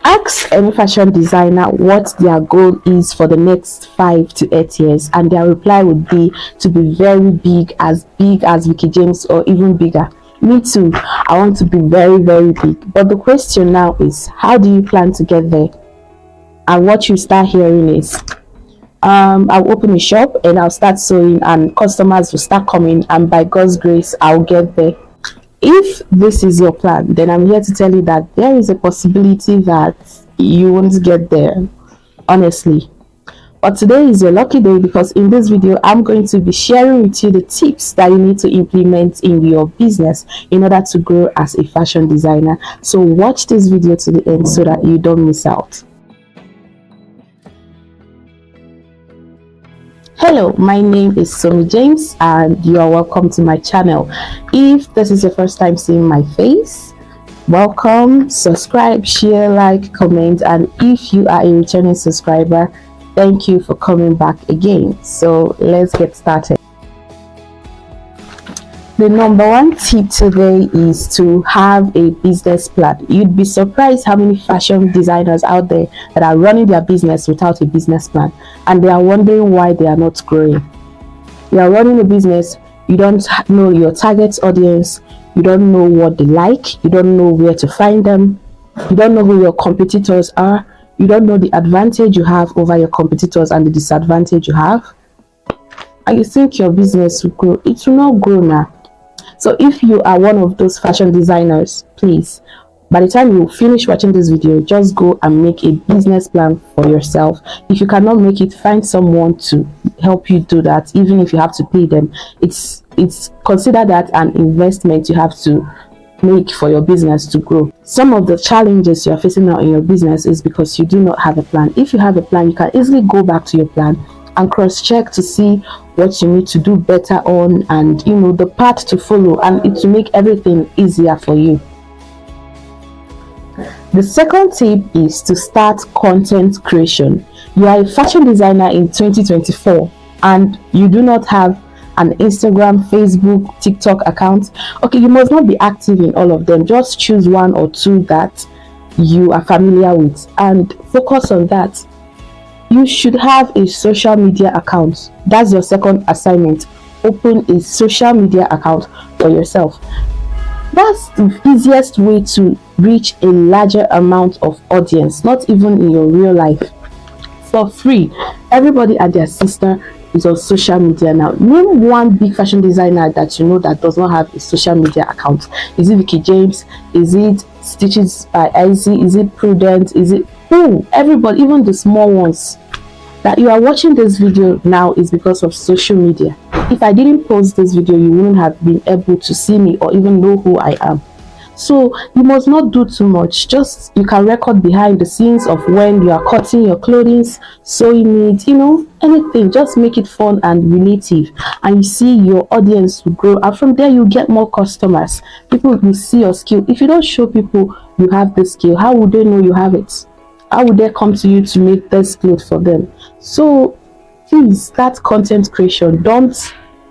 Ask any fashion designer what their goal is for the next 5 to 8 years, and their reply would be to be very big as Vicky James, or even bigger. Me too, I want to be very, very big. But the question now is, how do you plan to get there? And what you start hearing is, I'll open a shop and I'll start sewing, and customers will start coming, and by God's grace I'll get there. If this is your plan, then I'm here to tell you that there is a possibility that you won't get there, honestly. But today is your lucky day, because in this video I'm going to be sharing with you the tips that you need to implement in your business in order to grow as a fashion designer. So watch this video to the end so that you don't miss out. Hello, my name is Somie James and you are welcome to my channel. If this is your first time seeing my face, welcome. Subscribe, share, like, comment, and if you are a returning subscriber, thank you for coming back again. So let's get started. The number one tip today is to have a business plan. You'd be surprised how many fashion designers out there that are running their business without a business plan, and they are wondering why they are not growing. You are running a business, you don't know your target audience, you don't know what they like, you don't know where to find them, you don't know who your competitors are, you don't know the advantage you have over your competitors and the disadvantage you have, and you think your business will grow. It will not grow now. So if you are one of those fashion designers, please, by the time you finish watching this video, just go and make a business plan for yourself. If you cannot make it, find someone to help you do that. Even if you have to pay them, it's consider that an investment you have to make for your business to grow. Some of the challenges you are facing now in your business is because you do not have a plan. If you have a plan, you can easily go back to your plan and cross-check to see what you need to do better on, and the path to follow, and it will make everything easier for you. The second tip is to start content creation. You are a fashion designer in 2024 and you do not have an Instagram, Facebook, TikTok account. Okay, you must not be active in all of them. Just choose one or two that you are familiar with and focus on that. You should have a social media account. That's your second assignment. Open a social media account for yourself. That's the easiest way to reach a larger amount of audience, not even in your real life, for free. Everybody and their sister is on social media now. Name one big fashion designer that you know that does not have a social media account. Is it Vicky James? Is it Stitches by Izzy? Is it Prudence? Is it everybody, even the small ones that you are watching this video now, is because of social media. If I didn't post this video, you wouldn't have been able to see me or even know who I am. So you must not do too much. Just you can record behind the scenes of when you are cutting your clothing, sewing it, anything. Just make it fun and relative, and you see your audience will grow, and from there you get more customers. People will see your skill. If you don't show people you have the skill, how would they know you have it? How would they come to you to make this clothes for them? So please start content creation. Don't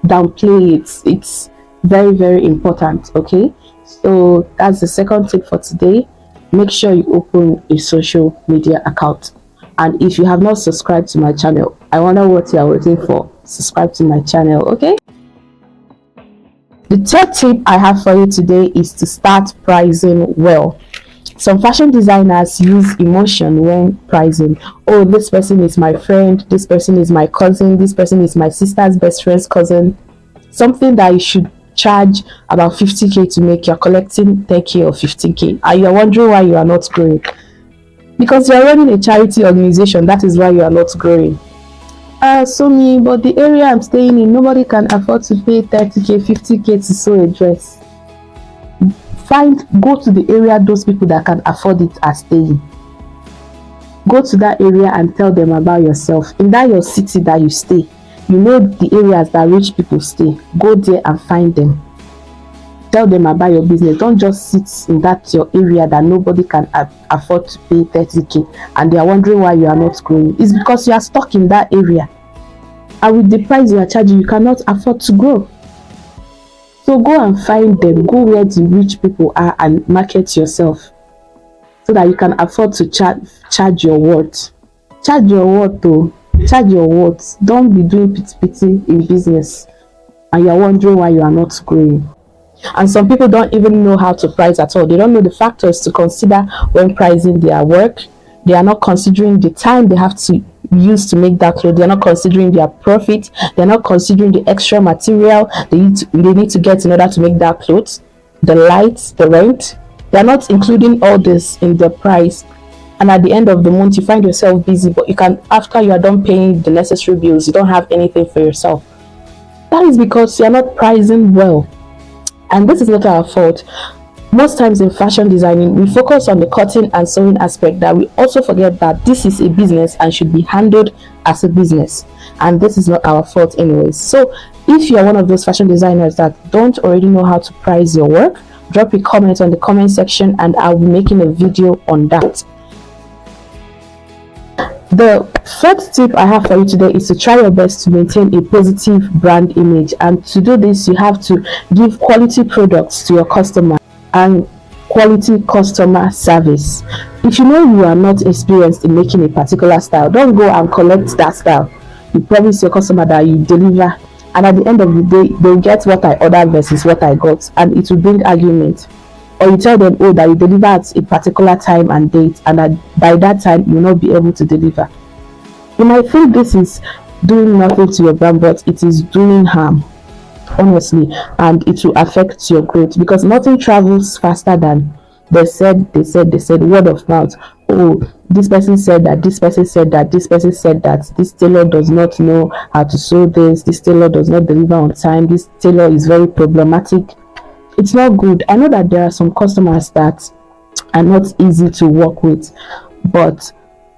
downplay it. It's very, very important. Okay, so that's the second tip for today. Make sure you open a social media account, and if you have not subscribed to my channel, I wonder what you are waiting for. Subscribe to my channel. Okay, the third tip I have for you today is to start pricing well. Some fashion designers use emotion when pricing. Oh, this person is my friend, this person is my cousin, this person is my sister's best friend's cousin. Something that you should charge about 50k to make, you're collecting 10k or 15k, and you're wondering why you are not growing. Because you're running a charity organization, that is why you are not growing. Somie, but the area I'm staying in, nobody can afford to pay 30k, 50k to sew a dress. Go to the area those people that can afford it are staying. Go to that area and tell them about yourself. In that your city that you stay, you know the areas that rich people stay. Go there and find them. Tell them about your business. Don't just sit in that your area that nobody can afford to pay 30k and they are wondering why you are not growing. It's because you are stuck in that area, and with the price you are charging, you cannot afford to grow. So go and find them. Go where the rich people are and market yourself. so that you can afford to charge your worth. Charge your worth though. Charge your worth. Don't be doing pity in business and you're wondering why you are not growing. And some people don't even know how to price at all. They don't know the factors to consider when pricing their work. They are not considering the time they have to use to make that clothes. They're not considering their profit. They're not considering the extra material they need to get in order to make that clothes, the lights, the rent. They're not including all this in the price. And at the end of the month, you find yourself busy, but after you are done paying the necessary bills, you don't have anything for yourself. That is because you're not pricing well. And this is not our fault. Most times in fashion designing, we focus on the cutting and sewing aspect, that we also forget that this is a business and should be handled as a business. And this is not our fault anyways. So if you're one of those fashion designers that don't already know how to price your work, drop a comment on the comment section and I'll be making a video on that. The first tip I have for you today is to try your best to maintain a positive brand image. And to do this, you have to give quality products to your customer and quality customer service. If you know you are not experienced in making a particular style, don't go and collect that style. You promise your customer that you deliver, and at the end of the day, they'll get what I ordered versus what I got, and it will bring argument. Or you tell them, oh, that you deliver at a particular time and date, and that by that time you will not be able to deliver. You might think this is doing nothing to your brand, but it is doing harm, honestly, and it will affect your growth, because nothing travels faster than they said, word of mouth. Oh, this person said that, this person said that, this person said that, this tailor does not know how to sew this tailor does not deliver on time, this tailor is very problematic. It's not good. I know that there are some customers that are not easy to work with, but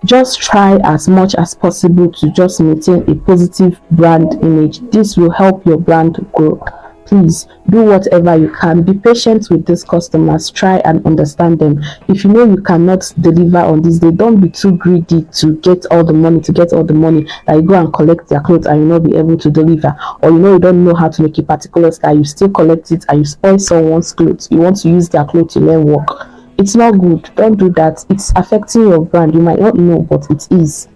just try as much as possible to just maintain a positive brand image. This will help your brand grow. Please do whatever you can. Be patient with these customers. Try and understand them. If you know you cannot deliver on this day, don't be too greedy to get all the money, that you go and collect their clothes and you not be able to deliver. Or you know you don't know how to make a particular style, you still collect it and you spoil someone's clothes. You want to use their clothes to learn work. It's not good. Don't do that. It's affecting your brand. You might not know, but it is.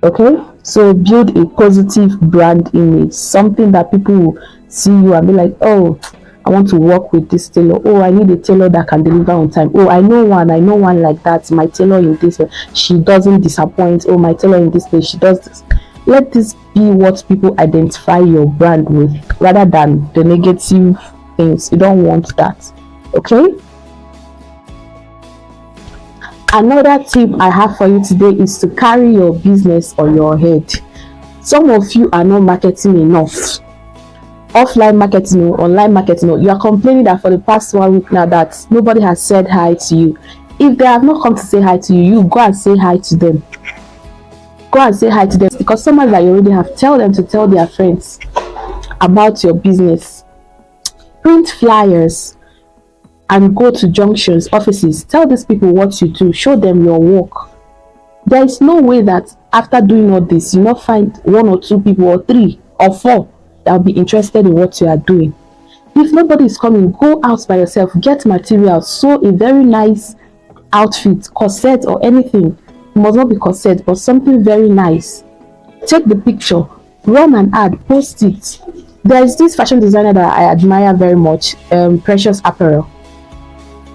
Okay? So build a positive brand image, something that people will see you and be like, oh, I want to work with this tailor. Oh, I need a tailor that can deliver on time. Oh, I know one like that. My tailor in this way, she doesn't disappoint. Oh, my tailor in this way, she does this. Let this be what people identify your brand with, rather than the negative things. You don't want that. Okay? Another tip I have for you today is to carry your business on your head. Some of you are not marketing enough. Offline marketing or online marketing, you are complaining that for the past 1 week now that nobody has said hi to you. If they have not come to say hi to you, you go and say hi to them. Go and say hi to them. The customers that you already have, tell them to tell their friends about your business. Print flyers and go to junctions, offices. Tell these people what you do. Show them your work. There is no way that after doing all this, you not find 1 or 2 people or 3 or 4 that will be interested in what you are doing. If nobody is coming, go out by yourself, get materials, sew a very nice outfit, corset or anything. It must not be corset, but something very nice. Take the picture, run an ad, post it. There is this fashion designer that I admire very much, Precious Apparel.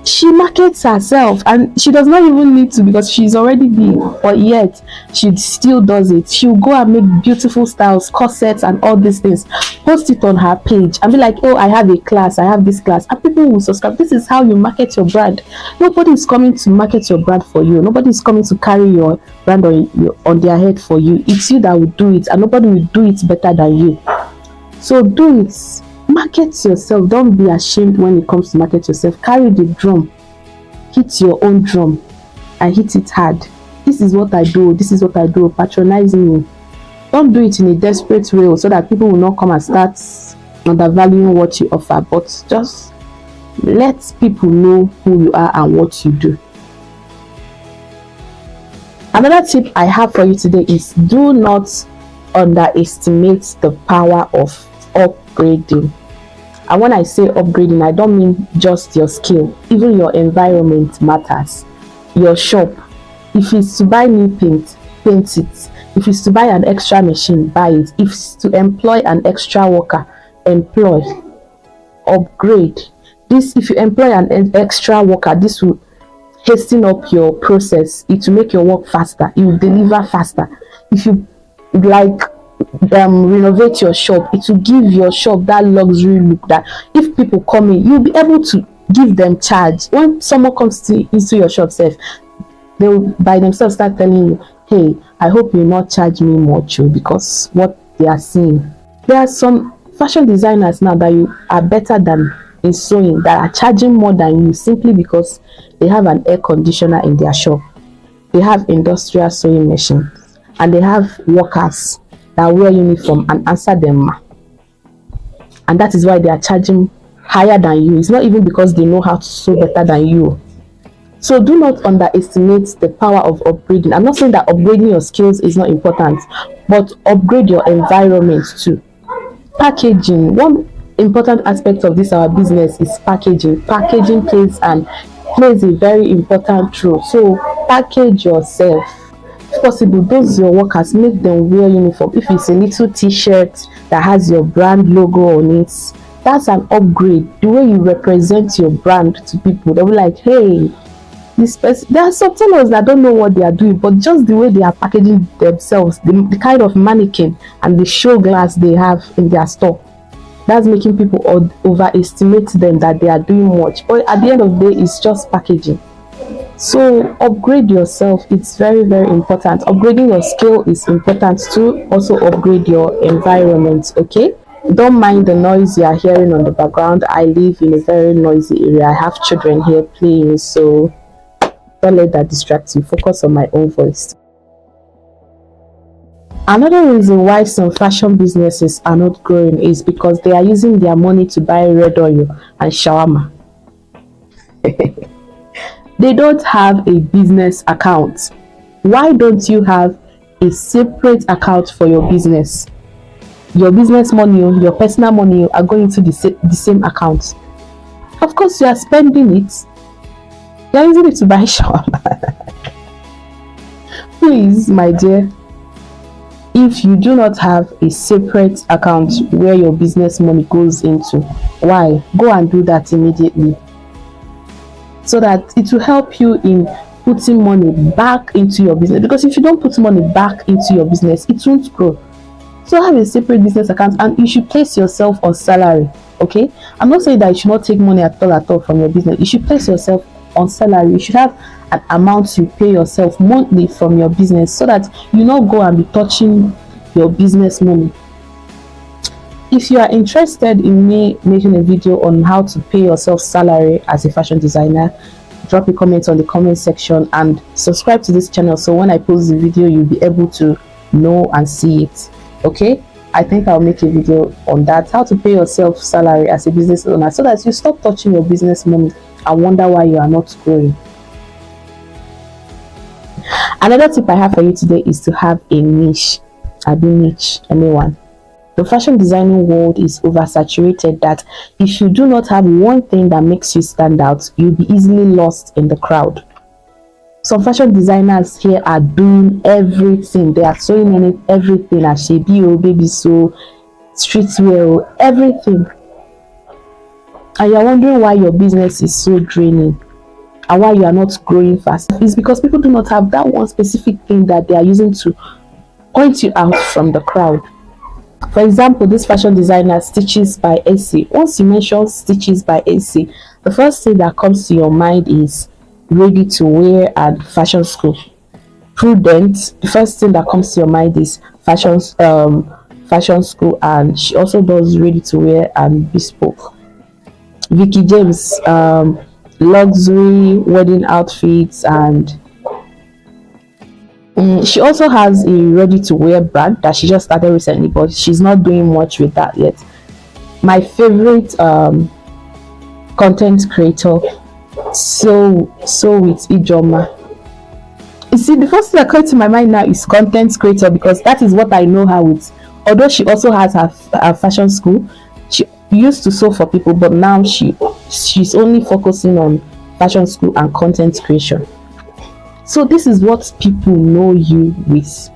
She markets herself and she does not even need to, because she's already big, but yet she still does it. She'll go and make beautiful styles, corsets and all these things, post it on her page and be like, oh, I have a class, I have this class, and people will subscribe. This is how you market your brand. Nobody is coming to market your brand for you. Nobody is coming to carry your brand on their head for you. It's you that will do it, and nobody will do it better than you. So do it. Market yourself. Don't be ashamed when it comes to market yourself. Carry the drum. Hit your own drum and hit it hard. This is what I do. This is what I do. Patronizing me. Don't do it in a desperate way so that people will not come and start undervaluing what you offer. But just let people know who you are and what you do. Another tip I have for you today is do not underestimate the power of upgrading. And when I say upgrading, I don't mean just your skill. Even your environment matters. your shop. If it's to buy new paint, paint it. If it's to buy an extra machine, buy it. If it's to employ an extra worker, employ. Upgrade. This, if you employ an extra worker, this will hasten up your process. It will make your work faster. It will deliver faster. If you like renovate your shop, it will give your shop that luxury look that if people come in, you'll be able to give them charge. When someone comes into your shop self, they will by themselves start telling you, hey, I hope you not charge me much, because what they are seeing. There are some fashion designers now that you are better than in sewing that are charging more than you simply because they have an air conditioner in their shop, they have industrial sewing machine, and they have workers that wear uniform and answer them, and that is why they are charging higher than you. It's not even because they know how to sew better than you. So do not underestimate the power of upgrading. I'm not saying that upgrading your skills is not important, but upgrade your environment too. Packaging. One important aspect of this our business is packaging. Packaging plays a very important role. So package yourself. If possible, those your workers, make them wear uniform. If it's a little t-shirt that has your brand logo on it, that's an upgrade. The way you represent your brand to people, they'll be like, hey, this person. There are some sellers that don't know what they are doing, but just the way they are packaging themselves, the kind of mannequin and the show glass they have in their store, that's making people overestimate them that they are doing much. But at the end of the day, it's just packaging. So upgrade yourself. It's very, very important. Upgrading your skill is important too. Also upgrade your environment. Okay, don't mind the noise you are hearing on the background. I live in a very noisy area. I have children here playing, so don't let that distract you. Focus on my own voice. Another reason why some fashion businesses are not growing is because they are using their money to buy red oil and shawarma. They don't have a business account. Why don't you have a separate account for your business? Your business money, your personal money are going to the same account. Of course, you are spending it. You are using it to buy shawarma. Please, my dear, if you do not have a separate account where your business money goes into, why? Go and do that immediately, so that it will help you in putting money back into your business. Because if you don't put money back into your business, it won't grow. So have a separate business account, and you should place yourself on salary. Okay, I'm not saying that you should not take money at all from your business. You should place yourself on salary. You should have an amount you pay yourself monthly from your business, so that you not go and be touching your business money. If you are interested in me making a video on how to pay yourself salary as a fashion designer, drop a comment on the comment section and subscribe to this channel, so when I post the video you'll be able to know and see it. Okay, I think I'll make a video on that, how to pay yourself salary as a business owner, so that you stop touching your business money and wonder why you are not growing. Another tip I have for you today is to have a niche. Anyone. The fashion designing world is oversaturated that if you do not have one thing that makes you stand out, you'll be easily lost in the crowd. Some fashion designers here are doing everything. They are sewing in everything, ashebi, baby sew, streetwear, everything. And you're wondering why your business is so draining and why you are not growing fast. It's because people do not have that one specific thing that they are using to point you out from the crowd. For example, this fashion designer, Stitches by AC. Once you mention Stitches by AC, the first thing that comes to your mind is ready to wear and fashion school. Prudent, the first thing that comes to your mind is fashion school, and she also does ready to wear and bespoke. Vicky James, luxury wedding outfits, and she also has a ready-to-wear brand that she just started recently, but she's not doing much with that yet. My favorite content creator, Seweasy Ijoma. You see, the first thing that comes to my mind now is content creator, because that is what I know her with. Although she also has her fashion school, she used to sew for people, but now she's only focusing on fashion school and content creation. So this is what people know you with.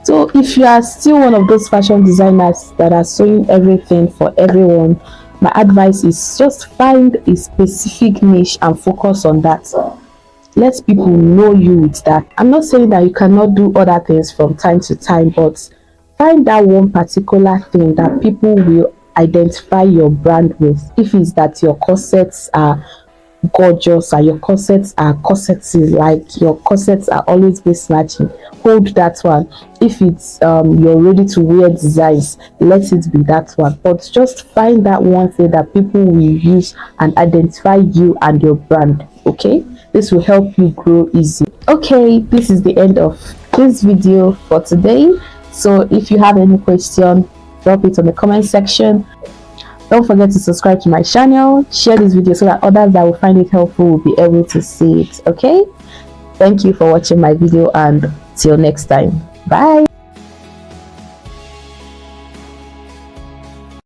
So if you are still one of those fashion designers that are sewing everything for everyone, my advice is just find a specific niche and focus on that. Let people know you with that. I'm not saying that you cannot do other things from time to time, but find that one particular thing that people will identify your brand with. If it's that your corsets are gorgeous and your corsets are corsety, like your corsets are always waist matching, hold that one. If it's your ready to wear designs, let it be that one. But just find that one thing that people will use and identify you and your brand. Okay, this will help you grow easy. Okay, this is the end of this video for today. So if you have any question, drop it on the comment section. Don't forget to subscribe to my channel, share this video so that others that will find it helpful will be able to see it. Okay, thank you for watching my video, and till next time, bye.